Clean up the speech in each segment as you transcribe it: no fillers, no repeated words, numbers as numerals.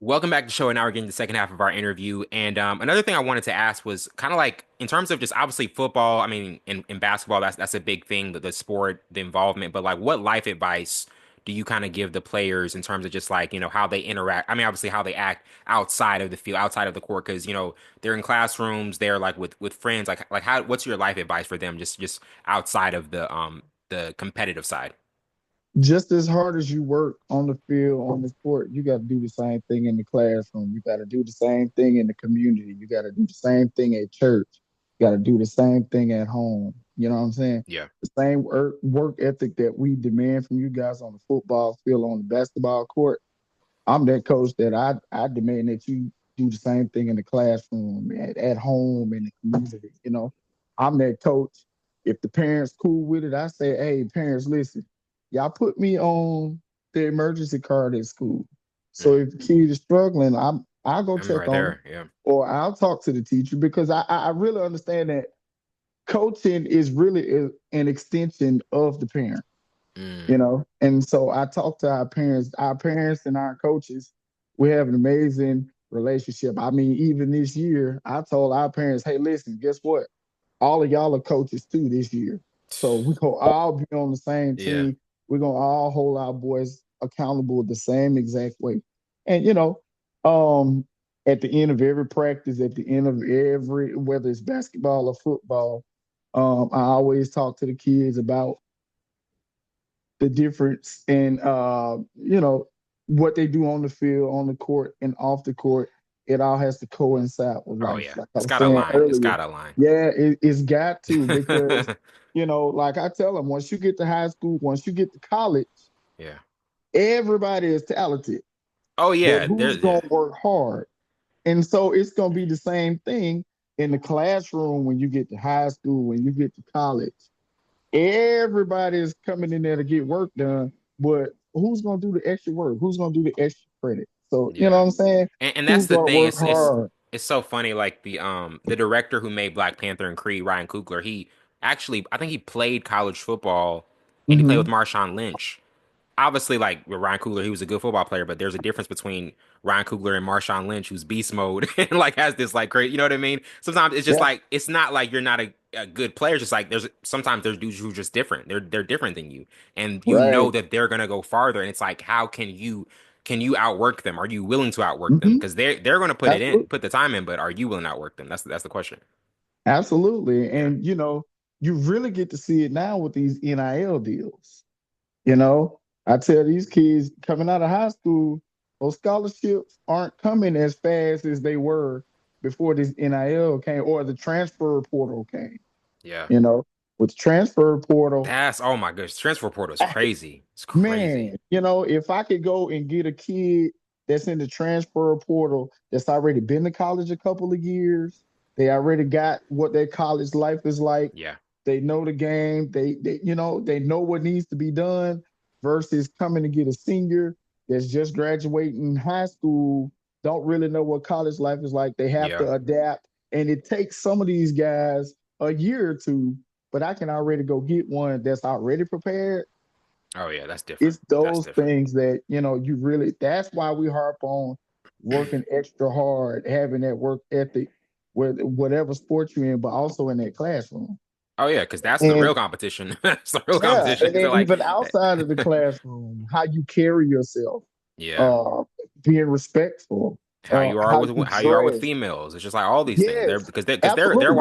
Welcome back to the show, and now we're getting the second half of our interview. And another thing I wanted to ask was kind of like in terms of just obviously football. I mean, in basketball, that's a big thing, the sport, the involvement. But like, what life advice do you kind of give the players in terms of just like how they interact? I mean, obviously how they act outside of the field, outside of the court, because they're in classrooms, they're like with friends. Like how what's your life advice for them just outside of the competitive side? Just as hard as you work on the field, on the court, you got to do the same thing in the classroom. You got to do the same thing in the community. You got to do the same thing at church. You got to do the same thing at home. You know what I'm saying? Yeah. The same work ethic that we demand from you guys on the football field, on the basketball court. I'm that coach that I demand that you do the same thing in the classroom, at home, in the community. I'm that coach. If the parents cool with it, I say, hey, parents, listen, y'all put me on the emergency card at school. So Mm. if the kid is struggling, I'll go I'm check right on them, there. Yeah. or I'll talk to the teacher because I really understand that coaching is really an extension of the parent. Mm. And so I talk to our parents and our coaches. We have an amazing relationship. I mean, even this year, I told our parents, hey, listen, guess what? All of y'all are coaches too this year. So we're gonna all be on the same Yeah. team. We're gonna all hold our boys accountable the same exact way. And at the end of every practice, at the end of every whether it's basketball or football, I always talk to the kids about the difference in what they do on the field, on the court, and off the court. It all has to coincide with Oh life, yeah. like I It's was got a saying line. It's earlier. got a line. Yeah, it's got to because like I tell them, once you get to high school, once you get to college, Yeah. everybody is talented, Oh but yeah. who's Yeah. gonna work hard? And so it's gonna be the same thing in the classroom when you get to high school, when you get to college. Everybody is coming in there to get work done, but who's gonna do the extra work? Who's gonna do the extra credit? So you know Yeah. what I'm saying? And that's Who's the gonna thing. work It's hard? it's so funny. Like the director who made Black Panther and Creed, Ryan Coogler, he actually I think he played college football and he played with Hmm. Marshawn Lynch. Obviously, like with Ryan Coogler, he was a good football player, but there's a difference between Ryan Coogler and Marshawn Lynch, who's beast mode and like has this like great, you know what I mean? Sometimes it's just Yeah, like it's not like you're not a good player. It's just like there's dudes who are just different. They're different than you, and you know right. that they're gonna go farther. And it's like, how can you outwork them? Are you willing to outwork them? Hmm. Because they're gonna put it in, Absolutely, put the time in, but are you willing to outwork them? That's the question. absolutely. Yeah. And you really get to see it now with these NIL deals. You know, I tell these kids coming out of high school, those scholarships aren't coming as fast as they were before this NIL came or the transfer portal came. Yeah. You know, with the transfer portal, That's oh my goodness. Transfer portal is crazy. It's crazy. man, if I could go and get a kid that's in the transfer portal that's already been to college a couple of years, they already got what their college life is like. Yeah. They know the game. They know what needs to be done versus coming to get a senior that's just graduating high school, don't really know what college life is like. They have Yeah. to adapt. And it takes some of these guys a year or two, but I can already go get one that's already prepared. Oh yeah, that's different. It's That's those different. things that you really, that's why we harp on working extra hard, having that work ethic with whatever sport you're in, but also in that classroom. Oh yeah, because that's the And real competition. It's the real yeah, competition. and Because they're then like, even outside of the classroom, how you carry yourself, yeah, uh, being respectful, how you how you are with dress. females. It's just like all these things. They're Yes, because they're absolutely.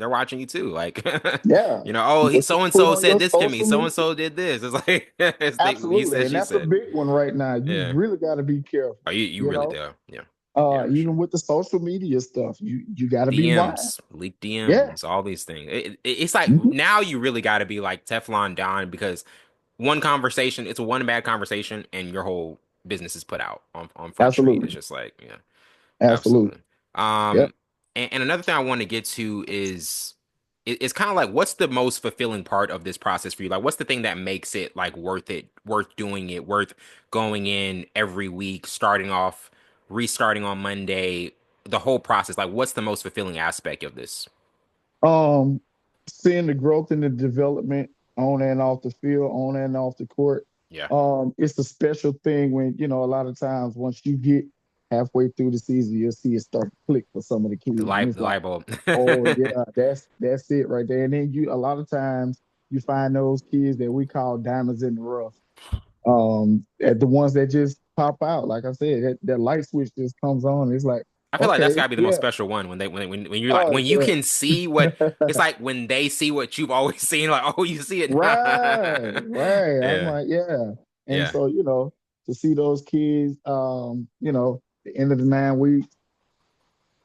watching you too. Like, Yeah. oh, What you so and put so on said your this to me. social So and media. so did this. It's like he Absolutely. said, And she that's a said. big one right now. You Yeah. really got to be careful, Oh, you you really know? do. Yeah. Yeah, for sure. Even with the social media stuff, you got to be wise. DMs, leaked Yeah. DMs, all these things. It's like Mhm. now you really got to be like Teflon Don because one conversation, it's a one bad conversation, and your whole business is put out on Front Street. It's Absolutely. just like, yeah, Absolutely. absolutely. Yep. And another thing I want to get to is it's kind of like what's the most fulfilling part of this process for you? Like, what's the thing that makes it, worth doing it, worth going in every week, starting off, restarting on Monday, the whole process? Like, what's the most fulfilling aspect of this? Um, Seeing the growth and the development on and off the field, on and off the court. Yeah. It's a special thing when, a lot of times once you get halfway through the season, you'll see it start to click for some of the kids, and it's The like, light bulb. oh yeah, that's it right there. And then you a lot of times you find those kids that we call diamonds in the rough, at the ones that just pop out. Like I said, that light switch just comes on. It's like, I feel like that's okay, gotta be the most yeah, special one when when you're like oh when you yeah, can see what it's like when they see what you've always seen, like, oh, you see it right, now. right. I'm Yeah, like, yeah. And yeah. so, to see those kids, the end of the 9 weeks,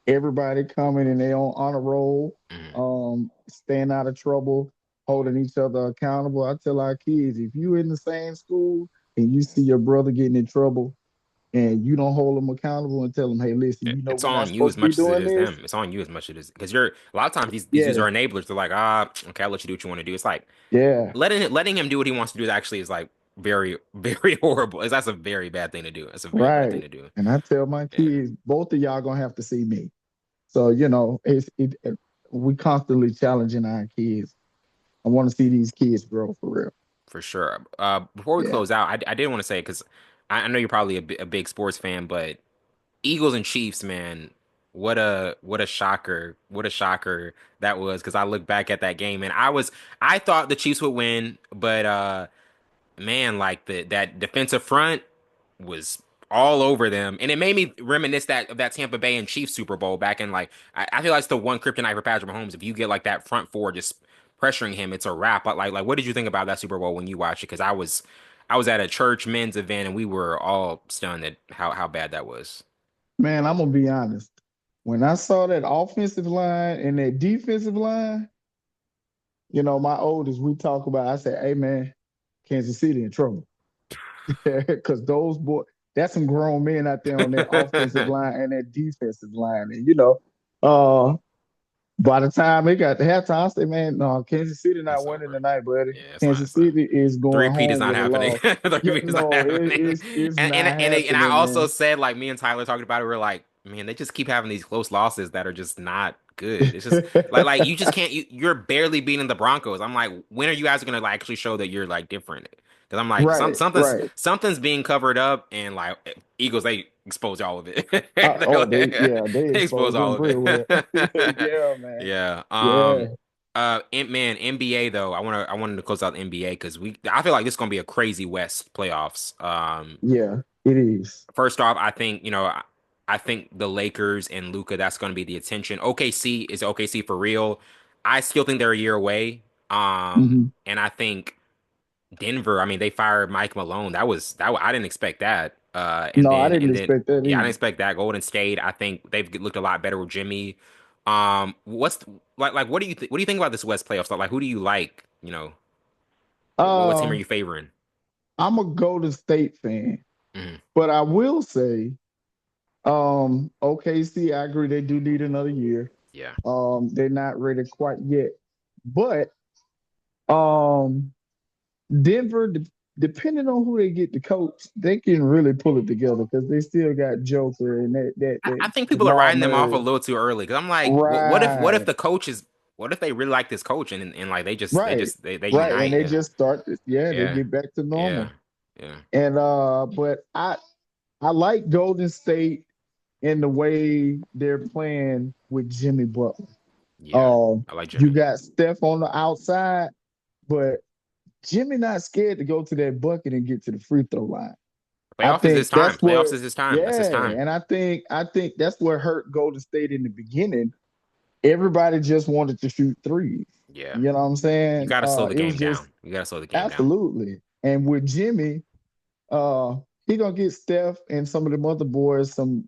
everybody coming and they on a roll, Mhm. staying out of trouble, holding each other accountable. I tell our kids, if you in the same school and you see your brother getting in trouble and you don't hold them accountable and tell them, hey, listen, It's we're not on you supposed as to be much as it doing is this. them. It's on you as much as it is because you're a lot of times these dudes Yeah, are enablers. They're like, ah, okay, I'll let you do what you want to do. It's like yeah, letting him do what he wants to do actually is like very very horrible. That's a very bad thing to do. That's a very bad thing right. to do. And I tell my Yeah, kids, both of y'all gonna have to see me. So, we constantly challenging our kids. I want to see these kids grow for real. for sure. Before we Yeah. close out, I did want to say because I know you're probably a big sports fan, but Eagles and Chiefs, man, what a shocker, what a shocker that was. Because I look back at that game and I thought the Chiefs would win, but man, like that defensive front was all over them, and it made me reminisce that of that Tampa Bay and Chiefs Super Bowl back in like I feel like it's the one kryptonite for Patrick Mahomes. If you get like that front four just pressuring him, it's a wrap. Like what did you think about that Super Bowl when you watched it? Because I was at a church men's event and we were all stunned at how bad that was. Man, I'm gonna be honest. When I saw that offensive line and that defensive line, my oldest, we talk about, I said, hey man, Kansas City in trouble. Because those boys, that's some grown men out there on that offensive line and that defensive line. And uh by the time it got to halftime, I said, man, no, Kansas City not It's winning over. tonight, buddy. Yeah, it's not. Kansas It's not. City is going Three-peat is home not with a happening. loss. Yeah, Three-peat is not no, happening. it's And not I happening, also man. said like me and Tyler talked about it. We're like, man, they just keep having these close losses that are just not good. It's just like you just can't. You're barely beating the Broncos. I'm like, when are you guys gonna like actually show that you're like different? Because I'm like Right, right. something's being covered up, and like Eagles they expose all of it. They're Oh, like, they they expose exposed all them of pretty well. it. Yeah, man. Yeah. Yeah, Man, NBA though, I wanted to close out the NBA because I feel like this is gonna be a crazy West playoffs. yeah, it is. First off, I think I think the Lakers and Luca, that's gonna be the attention. OKC is OKC for real. I still think they're a year away. Hmm. And I think Denver, I mean, they fired Mike Malone. I didn't expect that. No, I didn't And then expect that yeah, I didn't either. expect that. Golden State, I think they've looked a lot better with Jimmy. What's like what do you think about this West playoffs? Like who do you like? What team are Uh, you favoring? I'm a Golden State fan, Hmm. but I will say, OKC, I agree they do need another year. Yeah, They're not ready quite yet, but um, Denver, depending on who they get to coach, they can really pull it together because they still got Joker and that I think people are Jamal writing them off a Murray. little too early because I'm like, what if Right, the coach is what if they really like this coach and like right, they right, and unite they and just start this. Yeah, they yeah, get back to yeah, normal. yeah, And but I like Golden State in the way they're playing with Jimmy Butler. yeah. Um, I like you Jimmy. got Steph on the outside, but Jimmy not scared to go to that bucket and get to the free throw line. I Playoffs is his think time. that's Playoffs what, is his time. That's his yeah, time. and I think that's what hurt Golden State in the beginning. Everybody just wanted to shoot threes. Yeah. You know what I'm You saying? got to slow the It was game just down. You got to slow the game down. absolutely. And with Jimmy, uh, he gonna get Steph and some of them other boys some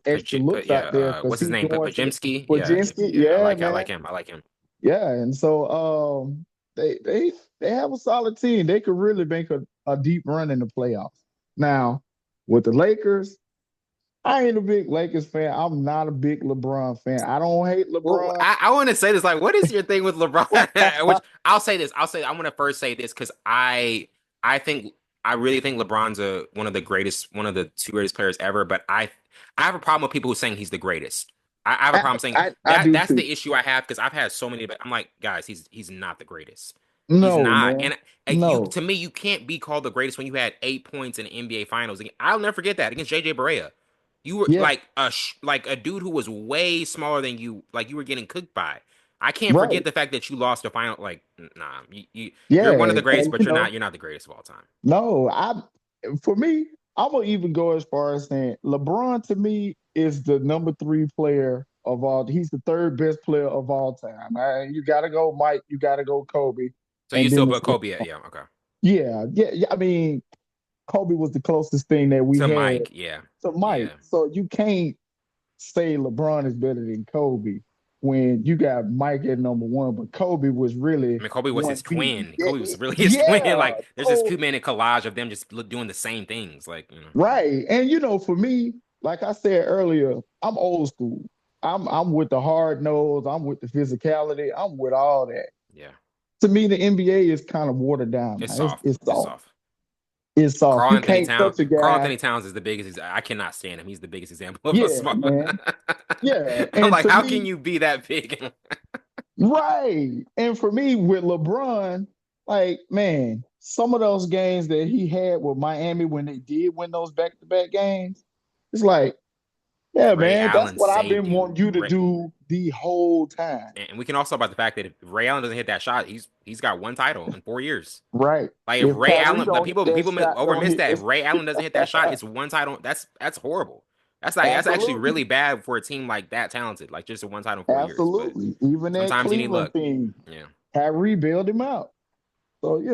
extra looks out there because What's his he name? going to the Pajimski? Yeah. Wojcinski. Yeah. Yeah, I like man. him. I like him. Yeah, and so they have a solid team. They could really make a deep run in the playoffs. Now, with the Lakers, I ain't a big Lakers fan. I'm not a big LeBron fan. I don't hate Well, LeBron. I want to say this. Like, what is your thing with LeBron? Which I'll say this. I'm gonna first say this because I think I really think LeBron's one of the greatest, one of the two greatest players ever. But I have a problem with people who saying he's the greatest. I have a I, problem saying I do that's too. the issue I have because I've had so many. But I'm like, guys, he's not the greatest. He's No, not. man. And you No. to me, you can't be called the greatest when you had 8 points in the NBA Finals. I'll never forget that against JJ Barea. You were Yeah, like like a dude who was way smaller than you. Like you were getting cooked by. I can't forget right. the fact that you lost the final. Like, nah, you're one of Yeah, the greatest, and but you're not the greatest of all time. no, for me, I'm gonna even go as far as saying LeBron to me is the number three player of all. He's the third best player of all time. You gotta go Mike, you gotta go Kobe, So you and still then put it's Kobe at, yeah, okay. yeah. I mean, Kobe was the closest thing that we To had Mike, yeah, to Mike. yeah. So you can't say LeBron is better than Kobe when you got Mike at number one, but Kobe was I really mean, Kobe was his 1B. twin. Kobe was really his twin. Yeah. Like, there's this So 2 minute collage of them just doing the same things. Like, right. And for me, like I said earlier, I'm old school. I'm with the hard nose, I'm with the physicality, I'm with all that. yeah, To me, the NBA is kind of watered down it's now. It's, soft. it's It's soft. soft. It's soft. Carl You Anthony can't Towns. touch a Carl guy. Anthony Towns is the biggest. I cannot stand him. He's the biggest example of a Yeah, small. man. Yeah. I'm And like, to how can me, you be that big? right. And for me, with LeBron, like, man, some of those games that he had with Miami when they did win those back-to-back games, it's like, yeah, Ray man, that's Allen what I've saved been you. wanting you to do the whole time. And we can also talk about the fact that if Ray Allen doesn't hit that shot, he's got one title in 4 years. Right. Like if If Ray Kyrie Allen, but don't hit people that people shot, over don't miss hit that. If this. Ray Allen doesn't hit that shot, it's one title. That's horrible. That's actually Absolutely. really bad for a team like that talented. Like just a one title in 4 years. But Absolutely. Even that sometimes you need Cleveland luck. team, Yeah. Kyrie bailed him out. So, um,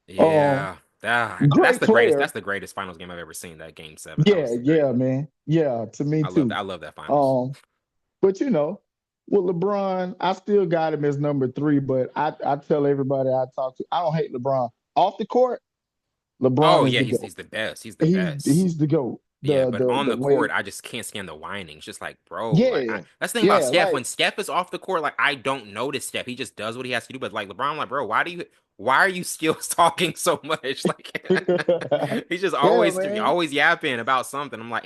Yeah. That's great the greatest. player. That's the greatest finals game I've ever seen. That game seven. That Yeah, was great. yeah, man. Yeah, to me too. I love that finals. Um, But with LeBron, I still got him as number three. But I tell everybody I talk to, I don't hate LeBron. Off the court, Oh LeBron is yeah, the he's GOAT. the best. He's the best. He's the GOAT. Yeah, but on The the court, way, I just can't stand the whining. It's just like, bro, like yeah, that's the thing about yeah, Steph. like When Steph is off the court, like I don't notice Steph. He just does what he has to do. But like LeBron, I'm like, bro, why are you still talking so much? Like he's just yeah, man. always yapping about something. I'm like,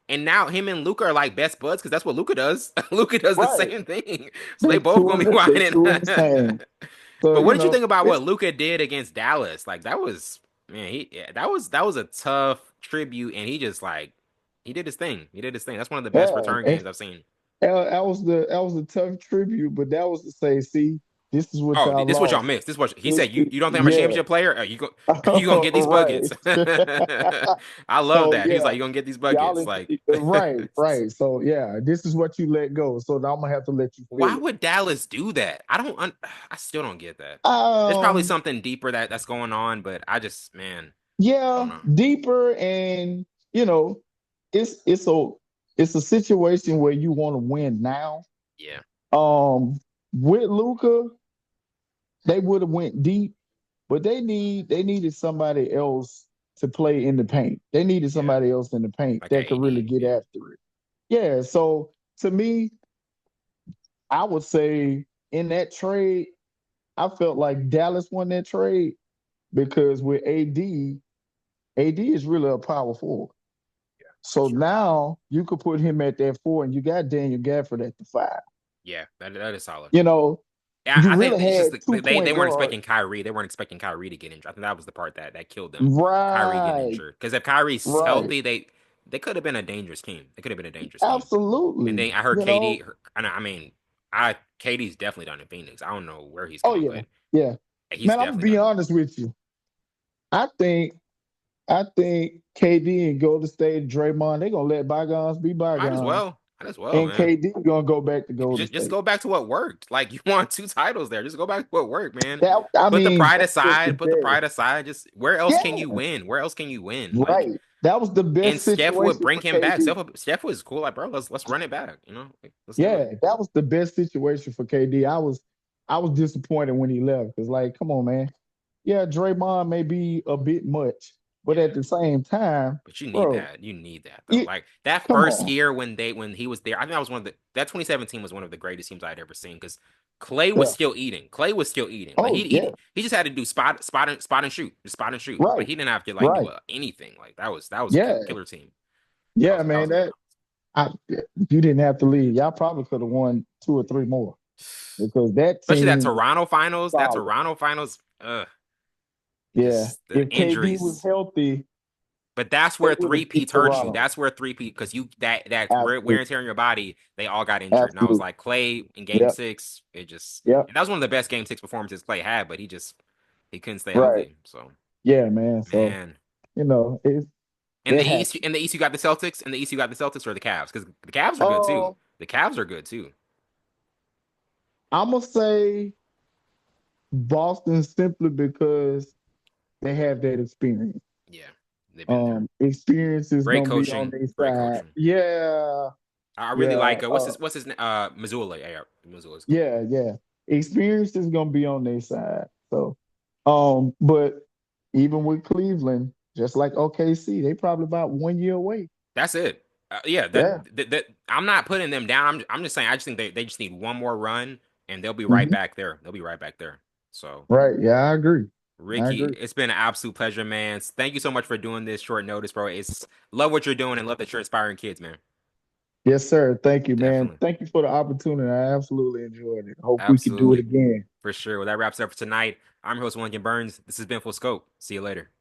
and now him and Luca are like best buds because that's what Luca does. Luca does the Right. same thing. So they both gonna be They whining. two in the same. So, But what did you think about what it's Luca did against Dallas? Like that was man, yeah, that was a tough tribute, and he just like he did his thing. He did his thing. That's one of the best yeah. return games I've seen. That was a tough tribute, but that was to say, see, this is what Oh, y'all this is what y'all lost. missed. This is what he This, said. You don't think I'm a yeah. championship player? You gonna get these Right. buckets? I love So that. He's yeah, like you gonna get these y'all buckets. Like right. So yeah, this is what you let go. So now I'm gonna have to let you why feel it. would Dallas do that? I still don't get that. There's probably Um, something deeper that's going on, but I just man, I don't yeah, know. deeper and you know, it's it's a it's a situation where you want to win now. Yeah, With Luca, they would have went deep, but they needed somebody else to play in the paint. They needed yeah, somebody else in the paint like a that could really AD. get Yeah, after it. Yeah, so to me, I would say in that trade, I felt like Dallas won that trade because with AD is really a power forward. So that's true. now you could put him at that four, and you got Daniel Gafford at the five. Yeah, that is solid. You know, Yeah, you I think really it's just had two they point weren't guard. expecting Kyrie. They weren't expecting Kyrie to get injured. I think that was the part that killed them. Kyrie getting Right, injured. Because if Kyrie's right. healthy, they could have been a dangerous team. They could have been a dangerous team. And Absolutely. then I heard You know, KD. I mean, I KD's definitely done in Phoenix. I don't know where he's oh going, yeah, but yeah. he's Man, I'm gonna definitely be done. honest with you. I think I think KD and Golden State, Draymond, they're gonna let bygones be Might as bygones. well. Might as well, And man. KD gonna go back to Golden Just State. go back to what worked. Like you won 2 titles there. Just go back to what worked, man. That I Put the mean, pride that was the aside. Put the best. pride aside. Just where else can you Yeah, win? Where else can you win? Like right. That was the and best Steph would situation bring for him back. KD. Steph was cool. Like, bro, let's run it back. Like, let's do it. Yeah, that was the best situation for KD. I was disappointed when he left because, like, come on, man. Yeah, Draymond may be a bit much, but Yeah, at the same time, but you need bro, that. You need that though. you Like that come first on. year when he was there, I think that was one of the that 2017 was one of the greatest teams I'd ever seen because Clay was Yeah. still eating. Clay was still eating. Like Oh, yeah. he just had to do spot and shoot, just spot and shoot. Like Right. he didn't have to like do Right. anything. Like that was a Yeah. killer team. Yeah, That man. was a good. You didn't have to leave. Y'all probably could have won two or three more because that Especially that team Toronto finals. That solid. Toronto finals. Yeah. Just the If KD was injuries. healthy, But that's They where would have beat three-peats hurt you. Toronto. That's where three-peat because you that wear Absolutely. and tear on your body, they all got injured. And I was Absolutely. like, Clay in game Yep. six, it just Yep. and that was one of the best game six performances Clay had, but he couldn't stay Right. healthy. So Yeah, man. So, man. it's In it the East, happened. in the East, you got the Celtics. In the East, you got the Celtics or the Cavs because the Cavs are good too. Um, The Cavs are good too. I'm gonna say Boston simply because they have that experience. Yeah, they've been there. Experience is Great gonna be on coaching. their Great side. coaching. Yeah, I really yeah, like what's his Missoula. Yeah, Missoula's good. yeah. Experience is gonna be on their side. So, but even with Cleveland, just like OKC, they probably about 1 year away. That's it. Yeah, Yeah. that I'm not putting them down. I'm just saying I just think they just need one more run and they'll be right Mhm. back there. They'll be right back there. So, Right. Yeah, I agree. I Ricky, agree. it's been an absolute pleasure, man. Thank you so much for doing this short notice, bro. It's love what you're doing and love that you're inspiring kids, man. Yes, sir. Thank you, man. Definitely. Thank you for the opportunity. I absolutely enjoyed it. Hope we could do it Absolutely. again. For sure. Well, that wraps it up for tonight. I'm your host, Wellington Burns. This has been Full Scope. See you later.